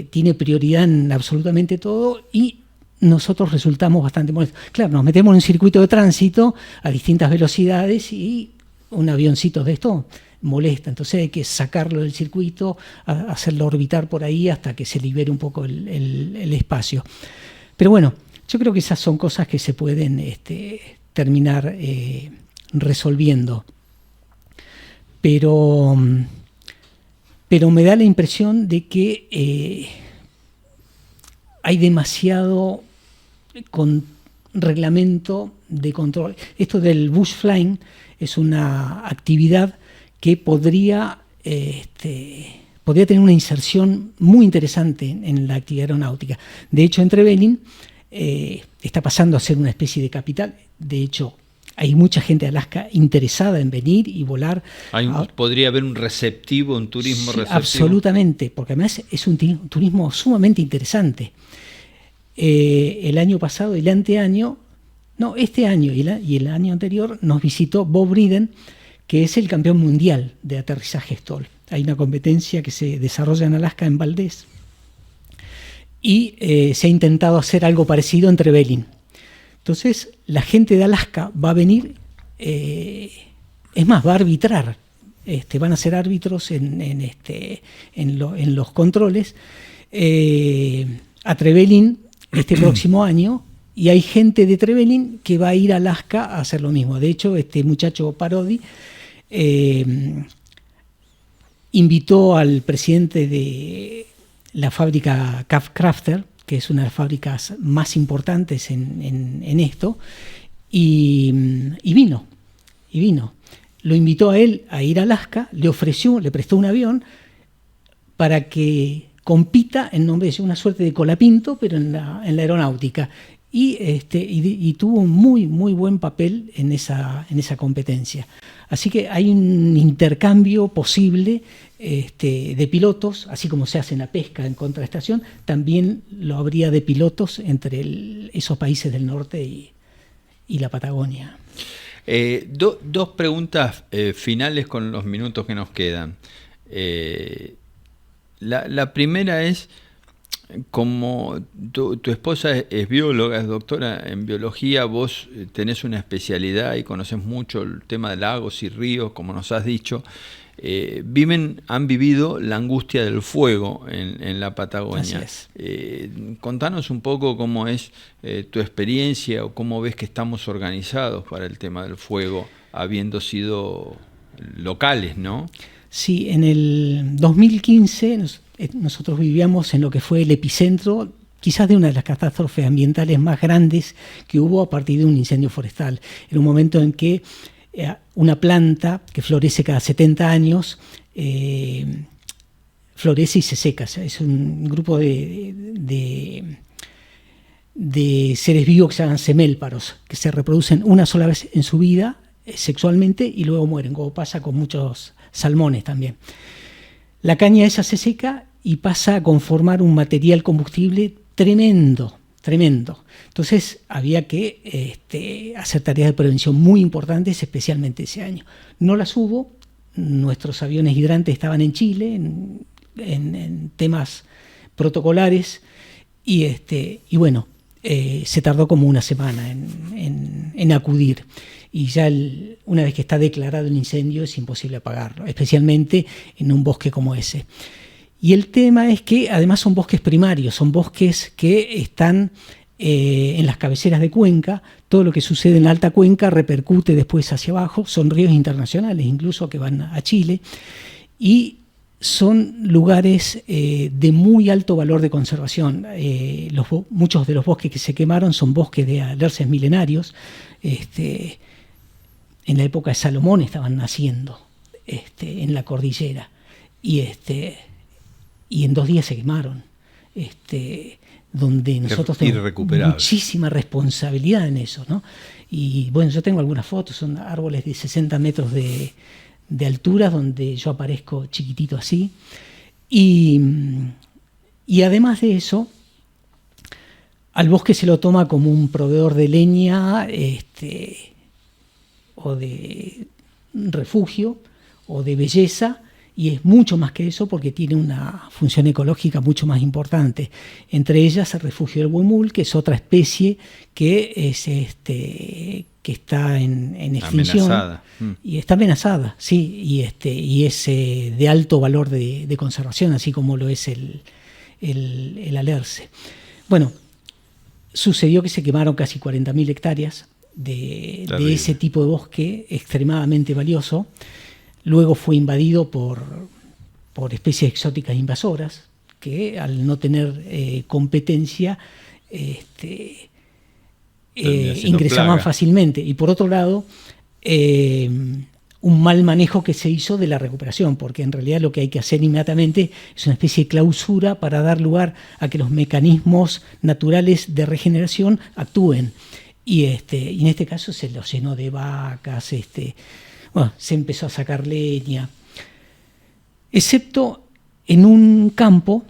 tiene prioridad en absolutamente todo y nosotros resultamos bastante molestos. Claro, nos metemos en un circuito de tránsito a distintas velocidades y un avioncito de esto molesta, entonces hay que sacarlo del circuito, hacerlo orbitar por ahí hasta que se libere un poco el espacio. Pero bueno, yo creo que esas son cosas que se pueden terminar resolviendo. Pero me da la impresión de que hay demasiado reglamento de control. Esto del bush flying es una actividad que podría tener una inserción muy interesante en la actividad aeronáutica. De hecho, en Trevelin está pasando a ser una especie de capital. De hecho, hay mucha gente de Alaska interesada en venir y volar. ¿Podría haber un receptivo, un turismo receptivo? Absolutamente, porque además es un turismo sumamente interesante. El año pasado, este año y el año anterior nos visitó Bob Briden, que es el campeón mundial de aterrizaje STOL. Hay una competencia que se desarrolla en Alaska, en Valdez, y se ha intentado hacer algo parecido en Trevelin. Entonces, la gente de Alaska va a venir, es más, va a arbitrar, van a ser árbitros en los controles a Trevelin este próximo año, y hay gente de Trevelin que va a ir a Alaska a hacer lo mismo. De hecho, este muchacho Parodi invitó al presidente de la fábrica Crafter, que es una de las fábricas más importantes en esto, y vino. Lo invitó a él a ir a Alaska, le prestó un avión para que compita en nombre de una suerte de colapinto, pero en la aeronáutica. Y tuvo un muy, muy buen papel en esa competencia. Así que hay un intercambio posible de pilotos, así como se hace en la pesca en contraestación, también lo habría de pilotos entre esos países del norte y la Patagonia. Dos preguntas finales con los minutos que nos quedan. La primera es, como tu esposa es bióloga, es doctora en biología, vos tenés una especialidad y conoces mucho el tema de lagos y ríos, como nos has dicho. Han vivido la angustia del fuego en la Patagonia. Así es. Contanos un poco cómo es tu experiencia o cómo ves que estamos organizados para el tema del fuego, habiendo sido locales, ¿no? Sí, en el 2015 nosotros vivíamos en lo que fue el epicentro, quizás de una de las catástrofes ambientales más grandes que hubo a partir de un incendio forestal. Era un momento en que una planta que florece cada 70 años florece y se seca. O sea, es un grupo de seres vivos que se llaman semélparos, que se reproducen una sola vez en su vida sexualmente y luego mueren, como pasa con muchos salmones también. La caña esa se seca y pasa a conformar un material combustible tremendo. Entonces había que hacer tareas de prevención muy importantes, especialmente ese año. No las hubo, nuestros aviones hidrantes estaban en Chile, en temas protocolares, y bueno, se tardó como una semana en acudir. Y ya una vez que está declarado el incendio es imposible apagarlo, especialmente en un bosque como ese. Y el tema es que además son bosques primarios, son bosques que están en las cabeceras de cuenca. Todo lo que sucede en la alta cuenca repercute después hacia abajo, son ríos internacionales incluso que van a Chile, y son lugares de muy alto valor de conservación. Muchos de los bosques que se quemaron son bosques de alerces milenarios. En la época de Salomón estaban naciendo en la cordillera y en 2 días se quemaron. Donde nosotros tenemos muchísima responsabilidad en eso, ¿no? Y bueno, yo tengo algunas fotos, son árboles de 60 metros de altura, donde yo aparezco chiquitito así. Y además de eso, al bosque se lo toma como un proveedor de leña, o de refugio, o de belleza, y es mucho más que eso porque tiene una función ecológica mucho más importante. Entre ellas el refugio del huemul, que es otra especie que está en extinción. Amenazada. Y está amenazada, sí, y es de alto valor de conservación, así como lo es el alerce. Bueno, sucedió que se quemaron casi 40.000 hectáreas de ese tipo de bosque extremadamente valioso. Luego fue invadido por especies exóticas invasoras que, al no tener competencia, ingresaban fácilmente. Y por otro lado, un mal manejo que se hizo de la recuperación, porque en realidad lo que hay que hacer inmediatamente es una especie de clausura para dar lugar a que los mecanismos naturales de regeneración actúen. Y en este caso se lo llenó de vacas, bueno, se empezó a sacar leña, excepto en un campo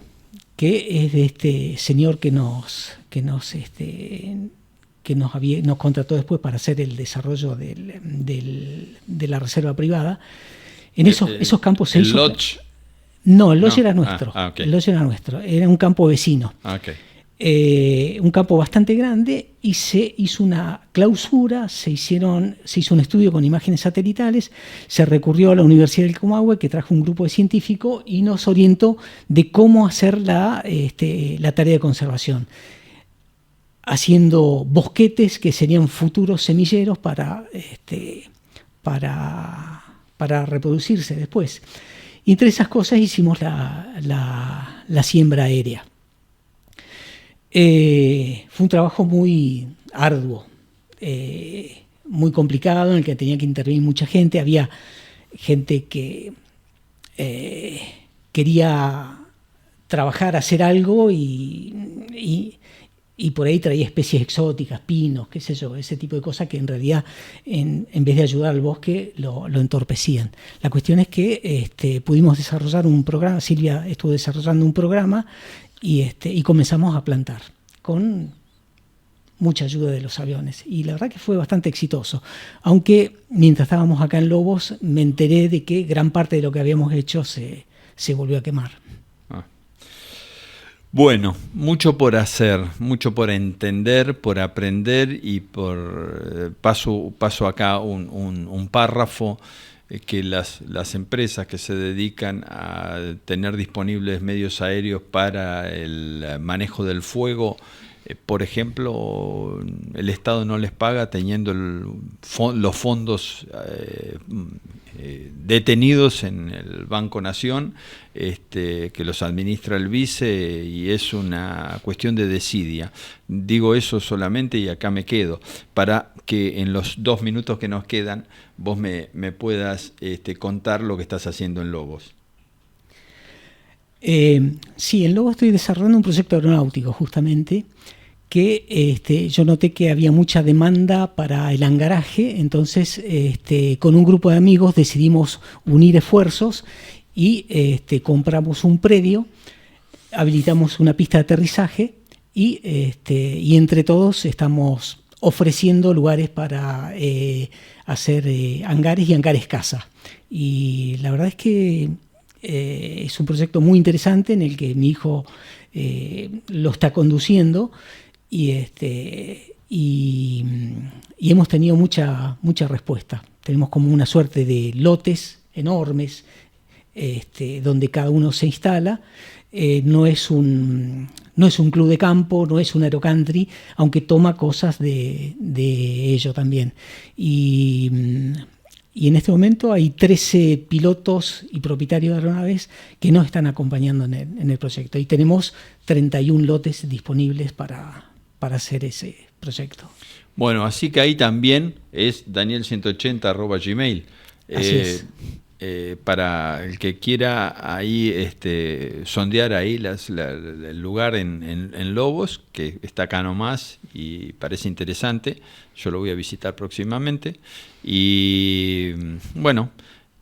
que es de este señor que nos contrató después para hacer el desarrollo de la reserva privada. En esos campos se hizo... ¿Lodge? No, el lodge era nuestro. Okay. El lodge era nuestro, era un campo vecino. Okay. Un campo bastante grande, y se hizo una clausura, se hizo un estudio con imágenes satelitales, se recurrió a la Universidad del Comahue, que trajo un grupo de científicos y nos orientó de cómo hacer la tarea de conservación, haciendo bosquetes que serían futuros semilleros para reproducirse después. Y entre esas cosas hicimos la siembra aérea. Fue un trabajo muy arduo, muy complicado, en el que tenía que intervenir mucha gente. Había gente que quería trabajar, hacer algo, y por ahí traía especies exóticas, pinos, qué sé yo, ese tipo de cosas que en realidad, en vez de ayudar al bosque, lo entorpecían. La cuestión es que pudimos desarrollar un programa. Silvia estuvo desarrollando un programa, y comenzamos a plantar con mucha ayuda de los aviones, y la verdad que fue bastante exitoso, aunque mientras estábamos acá en Lobos me enteré de que gran parte de lo que habíamos hecho se volvió a quemar. Bueno, mucho por hacer, mucho por entender, por aprender, y por paso acá un párrafo que las empresas que se dedican a tener disponibles medios aéreos para el manejo del fuego, por ejemplo, el Estado no les paga, teniendo los fondos detenidos en el Banco Nación, que los administra el vice, y es una cuestión de desidia. Digo eso solamente, y acá me quedo, para que en los 2 minutos que nos quedan vos me puedas contar lo que estás haciendo en Lobos. Sí, en Lobos estoy desarrollando un proyecto aeronáutico, justamente, que yo noté que había mucha demanda para el hangaraje. Entonces con un grupo de amigos decidimos unir esfuerzos y compramos un predio, habilitamos una pista de aterrizaje, y entre todos estamos ofreciendo lugares para hacer hangares y hangares casa. Y la verdad es que es un proyecto muy interesante, en el que mi hijo lo está conduciendo, y hemos tenido mucha respuesta. Tenemos como una suerte de lotes enormes, donde cada uno se instala. No es un club de campo, no es un aerocountry, aunque toma cosas de ello también. Y Y en este momento hay 13 pilotos y propietarios de aeronaves que nos están acompañando en el proyecto. Y tenemos 31 lotes disponibles para hacer ese proyecto. Bueno, así que ahí también es daniel180@gmail. Así es. Para el que quiera ahí sondear ahí el lugar en Lobos, que está acá nomás y parece interesante, yo lo voy a visitar próximamente. Y bueno,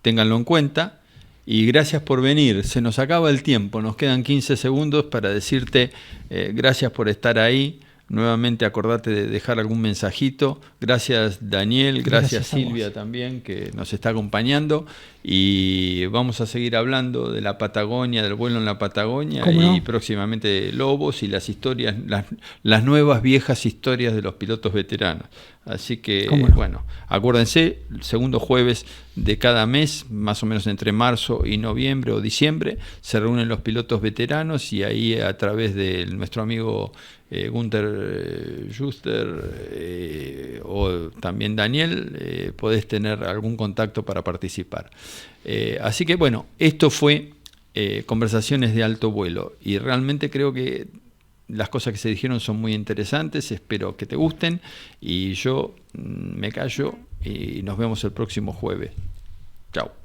ténganlo en cuenta. Y gracias por venir. Se nos acaba el tiempo, nos quedan 15 segundos para decirte gracias por estar ahí. Nuevamente acordate de dejar algún mensajito. Gracias Daniel, gracias Silvia también, que nos está acompañando. Y vamos a seguir hablando de la Patagonia, del vuelo en la Patagonia y próximamente de Lobos y las historias, las nuevas viejas historias de los pilotos veteranos. Así que, bueno, acuérdense, el segundo jueves de cada mes, más o menos entre marzo y noviembre o diciembre, se reúnen los pilotos veteranos y ahí a través de nuestro amigo Gunther Schuster o también Daniel, podés tener algún contacto para participar. Así que bueno, esto fue Conversaciones de Alto Vuelo y realmente creo que las cosas que se dijeron son muy interesantes, espero que te gusten y yo me callo y nos vemos el próximo jueves. Chao.